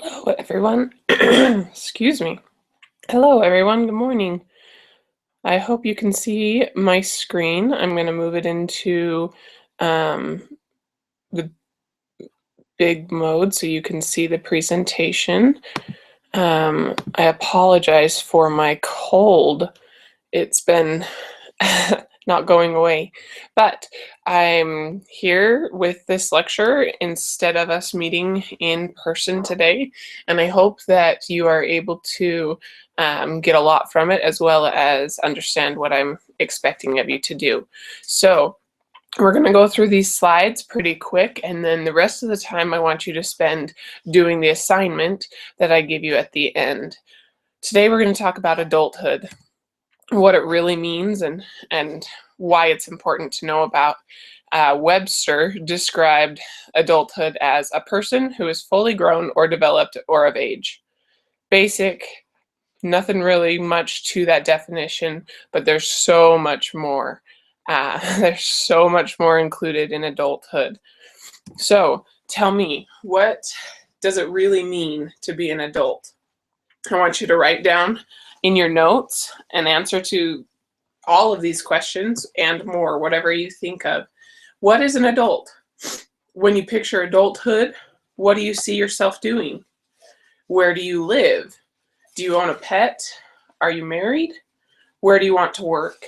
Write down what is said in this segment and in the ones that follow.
Hello, everyone. Excuse me. Hello, everyone. Good morning. I hope you can see my screen. I'm going to move it into um, the big mode so you can see the presentation. I apologize for my cold. It's been not going away, but I'm here with this lecture instead of us meeting in person today, and I hope that you are able to get a lot from it as well as understand what I'm expecting of you to do. So we're going to go through these slides pretty quick, and then the rest of the time I want you to spend doing the assignment that I give you at the end. Today we're going to talk about adulthood, what it really means, and why it's important to know about. Webster described adulthood as a person who is fully grown or developed or of age. Basic, nothing really much to that definition, but there's so much more. There's so much more included in adulthood. So tell me, what does it really mean to be an adult? I want you to write down in your notes an answer to all of these questions and more, whatever you think of. What is an adult? When you picture adulthood, what do you see yourself doing? Where do you live? Do you own a pet? Are you married? Where do you want to work?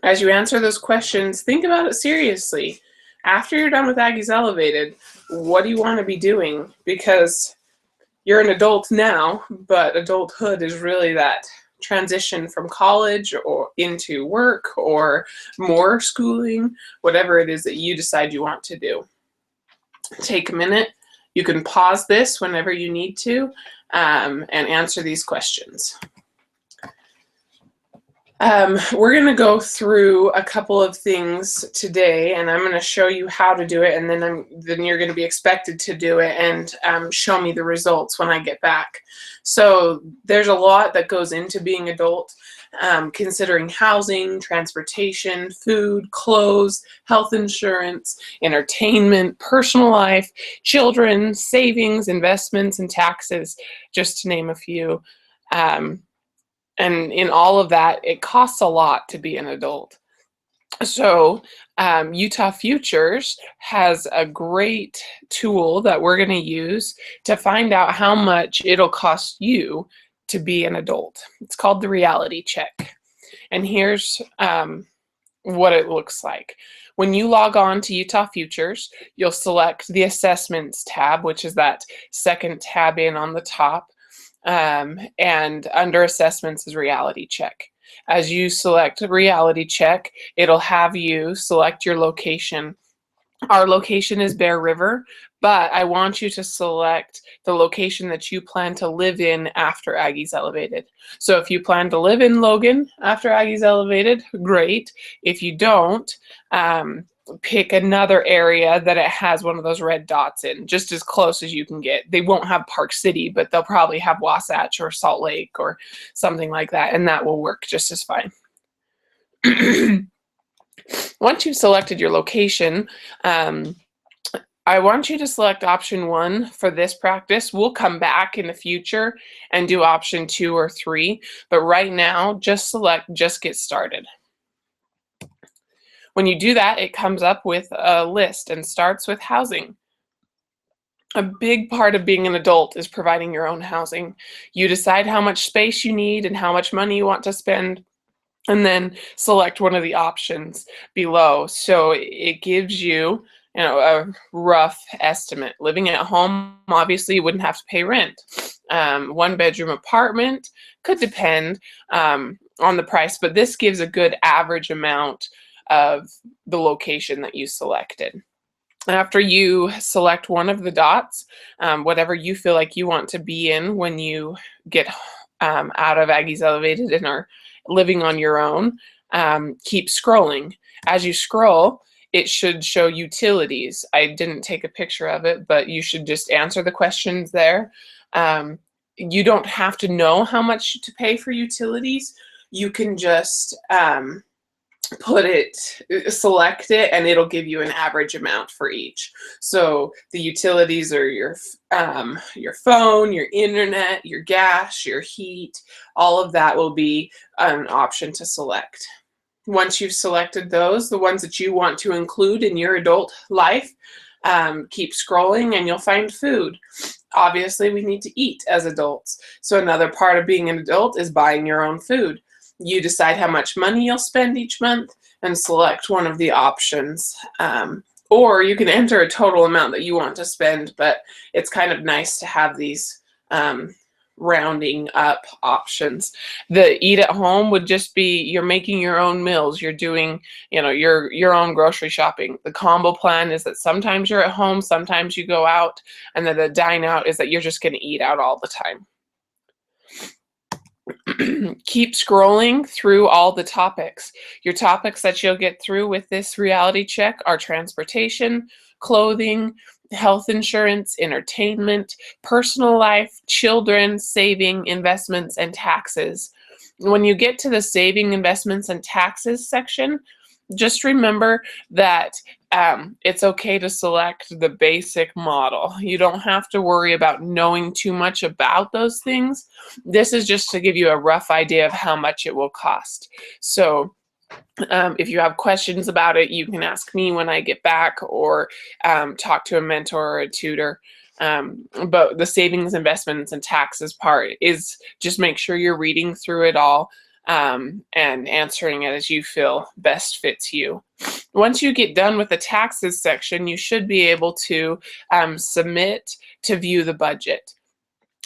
As you answer those questions, think about it seriously. After you're done with Aggie's Elevated, what do you want to be doing? Because you're an adult now, but adulthood is really that transition from college or into work or more schooling, whatever it is that you decide you want to do. Take a minute. You can pause this whenever you need to and answer these questions. We're going to go through a couple of things today, and I'm going to show you how to do it, and then you're going to be expected to do it and show me the results when I get back. So there's a lot that goes into being adult, considering housing, transportation, food, clothes, health insurance, entertainment, personal life, children, savings, investments, and taxes, just to name a few. And in all of that, it costs a lot to be an adult. So Utah Futures has a great tool that we're going to use to find out how much it'll cost you to be an adult. It's called the reality check. And here's what it looks like. When you log on to Utah Futures, you'll select the Assessments tab, which is that second tab in on the top. And under Assessments is Reality Check. As you select Reality Check, it'll have you select your location. Our location is Bear River, but I want you to select the location that you plan to live in after Aggie's Elevated. So if you plan to live in Logan after Aggie's Elevated, great. If you don't, pick another area that it has one of those red dots in, just as close as you can get. They won't have Park City, but they'll probably have Wasatch or Salt Lake or something like that, and that will work just as fine. Once you've selected your location, I want you to select option 1 for this practice. We'll come back in the future and do option 2 or 3, but right now, just select Just Get Started. When you do that, it comes up with a list and starts with housing. A big part of being an adult is providing your own housing. You decide how much space you need and how much money you want to spend, and then select one of the options below. So it gives you, a rough estimate. Living at home, obviously, you wouldn't have to pay rent. 1-bedroom apartment could depend on the price, but this gives a good average amount of the location that you selected. After you select one of the dots, whatever you feel like you want to be in when you get out of Aggie's Elevated and are living on your own, keep scrolling. As you scroll, it should show utilities. I didn't take a picture of it, but you should just answer the questions there. You don't have to know how much to pay for utilities. You can just select it, and it'll give you an average amount for each. So the utilities are your phone, your internet, your gas, your heat, all of that will be an option to select. Once you've selected those, the ones that you want to include in your adult life, keep scrolling and you'll find food. Obviously, we need to eat as adults. So another part of being an adult is buying your own food. You decide how much money you'll spend each month and select one of the options. Or you can enter a total amount that you want to spend, but it's kind of nice to have these rounding up options. The eat at home would just be you're making your own meals, you're doing, your own grocery shopping. The combo plan is that sometimes you're at home, sometimes you go out, and then the dine out is that you're just going to eat out all the time. Keep scrolling through all the topics. Your topics that you'll get through with this reality check are transportation, clothing, health insurance, entertainment, personal life, children, saving, investments, and taxes. When you get to the saving, investments, and taxes section, just remember that it's okay to select the basic model. You don't have to worry about knowing too much about those things. This is just to give you a rough idea of how much it will cost. So if you have questions about it, you can ask me when I get back, or talk to a mentor or a tutor. But the savings, investments, and taxes part is just make sure you're reading through it all and answering it as you feel best fits you. Once you get done with the taxes section, you should be able to submit to view the budget.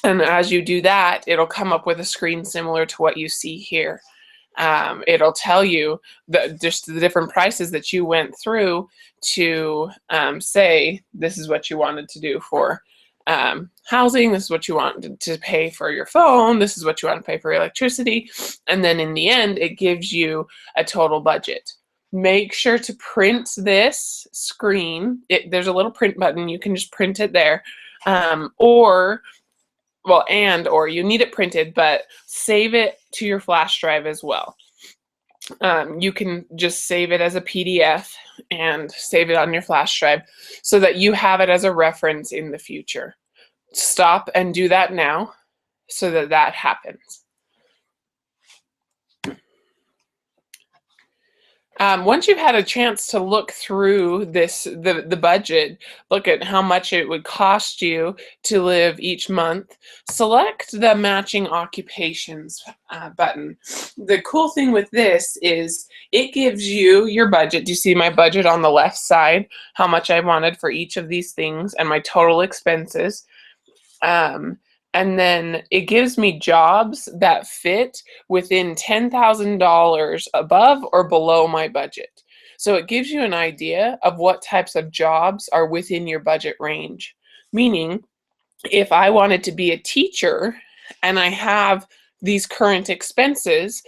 And as you do that, it'll come up with a screen similar to what you see here. It'll tell you just the different prices that you went through to say this is what you wanted to do for housing, this is what you want to pay for your phone, this is what you want to pay for electricity, and then in the end it gives you a total budget. Make sure to print this screen. There's a little print button, you can just print it there, or you need it printed, but save it to your flash drive as well. You can just save it as a PDF and save it on your flash drive so that you have it as a reference in the future. Stop and do that now so that that happens. Once you've had a chance to look through the budget, look at how much it would cost you to live each month, select the matching occupations button. The cool thing with this is it gives you your budget. Do you see my budget on the left side? How much I wanted for each of these things and my total expenses. And then it gives me jobs that fit within $10,000 above or below my budget. So it gives you an idea of what types of jobs are within your budget range. Meaning, if I wanted to be a teacher and I have these current expenses,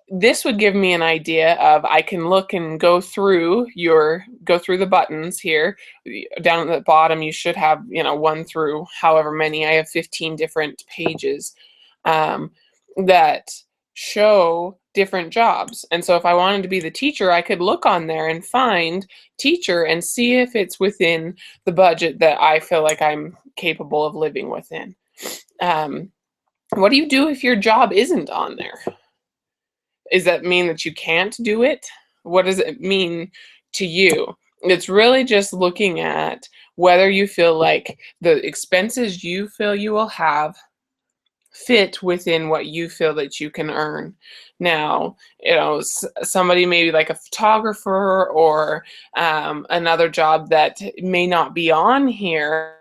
this would give me an idea of, I can look and go through the buttons here. Down at the bottom, you should have, 1 through however many. I have 15 different pages that show different jobs. And so if I wanted to be the teacher, I could look on there and find teacher and see if it's within the budget that I feel like I'm capable of living within. What do you do if your job isn't on there? Does that mean that you can't do it? What does it mean to you? It's really just looking at whether you feel like the expenses you feel you will have fit within what you feel that you can earn. Now, somebody maybe like a photographer or another job that may not be on here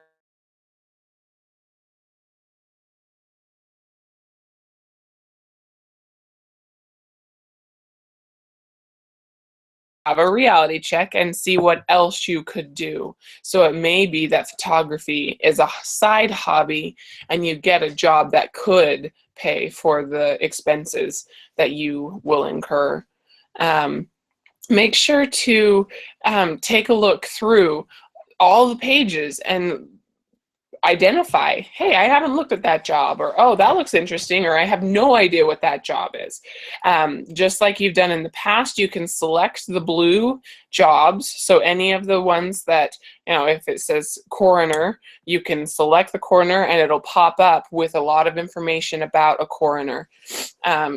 have a reality check and see what else you could do. So it may be that photography is a side hobby and you get a job that could pay for the expenses that you will incur. Make sure to take a look through all the pages, and identify, hey, I haven't looked at that job, or oh, that looks interesting, or I have no idea what that job is. Just like you've done in the past, you can select the blue jobs. So any of the ones that, if it says coroner, you can select the coroner and it'll pop up with a lot of information about a coroner.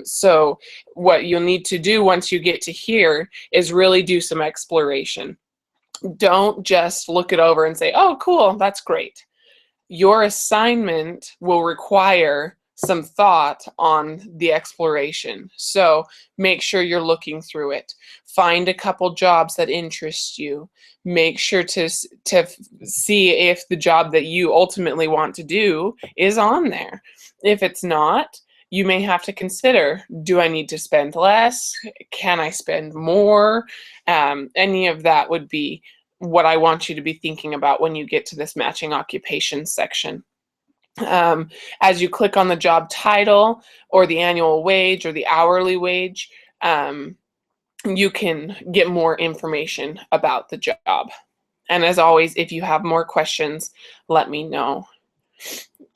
So what you'll need to do once you get to here is really do some exploration. Don't just look it over and say, oh, cool, that's great. Your assignment will require some thought on the exploration. So make sure you're looking through it. Find a couple jobs that interest you. Make sure to see if the job that you ultimately want to do is on there. If it's not, you may have to consider, do I need to spend less? Can I spend more? Any of that would be what I want you to be thinking about when you get to this matching occupations section. As you click on the job title or the annual wage or the hourly wage, you can get more information about the job. And as always, if you have more questions, let me know.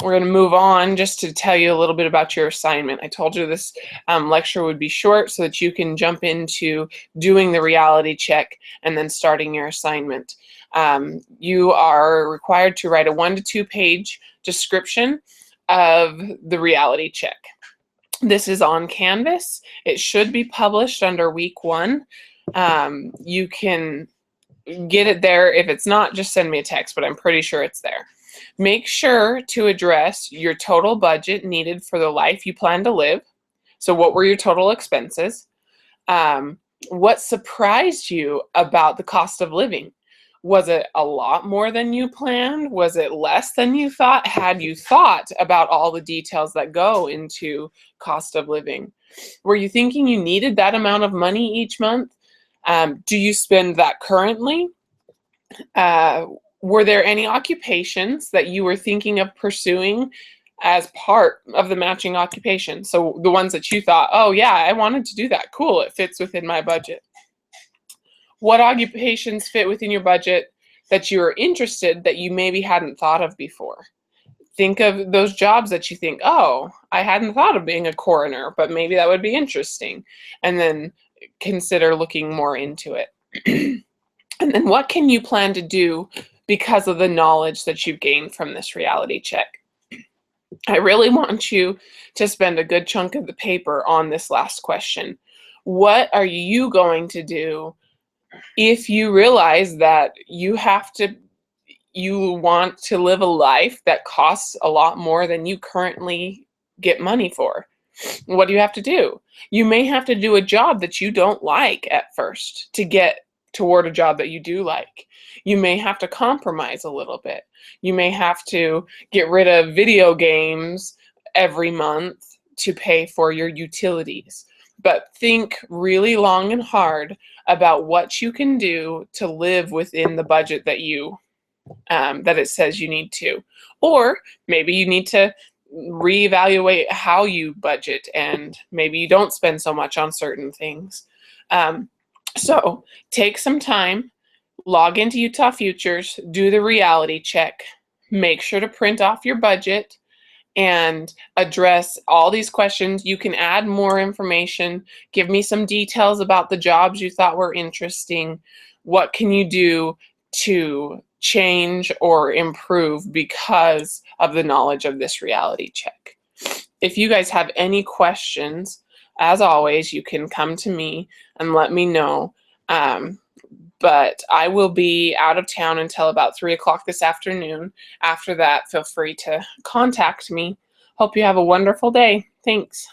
We're going to move on just to tell you a little bit about your assignment. I told you this lecture would be short so that you can jump into doing the reality check and then starting your assignment. You are required to write a 1 to 2 page description of the reality check. This is on Canvas. It should be published under week 1. You can get it there. If it's not, just send me a text, but I'm pretty sure it's there. Make sure to address your total budget needed for the life you plan to live. So what were your total expenses? What surprised you about the cost of living? Was it a lot more than you planned? Was it less than you thought? Had you thought about all the details that go into cost of living? Were you thinking you needed that amount of money each month? Do you spend that currently? Were there any occupations that you were thinking of pursuing as part of the matching occupation? So the ones that you thought, oh yeah, I wanted to do that. Cool, it fits within my budget. What occupations fit within your budget that you are interested that you maybe hadn't thought of before? Think of those jobs that you think, oh, I hadn't thought of being a coroner, but maybe that would be interesting. And then consider looking more into it. And then what can you plan to do because of the knowledge that you've gained from this reality check? I really want you to spend a good chunk of the paper on this last question. What are you going to do if you realize that you want to live a life that costs a lot more than you currently get money for? What do you have to do? You may have to do a job that you don't like at first to get toward a job that you do like. You may have to compromise a little bit. You may have to get rid of video games every month to pay for your utilities. But think really long and hard about what you can do to live within the budget that that it says you need to. Or maybe you need to reevaluate how you budget, and maybe you don't spend so much on certain things. So take some time, log into Utah Futures, do the reality check, make sure to print off your budget, and address all these questions. You can add more information. Give me some details about the jobs you thought were interesting. What can you do to change or improve because of the knowledge of this reality check? If you guys have any questions, as always, you can come to me and let me know. But I will be out of town until about 3 o'clock this afternoon. After that, feel free to contact me. Hope you have a wonderful day. Thanks.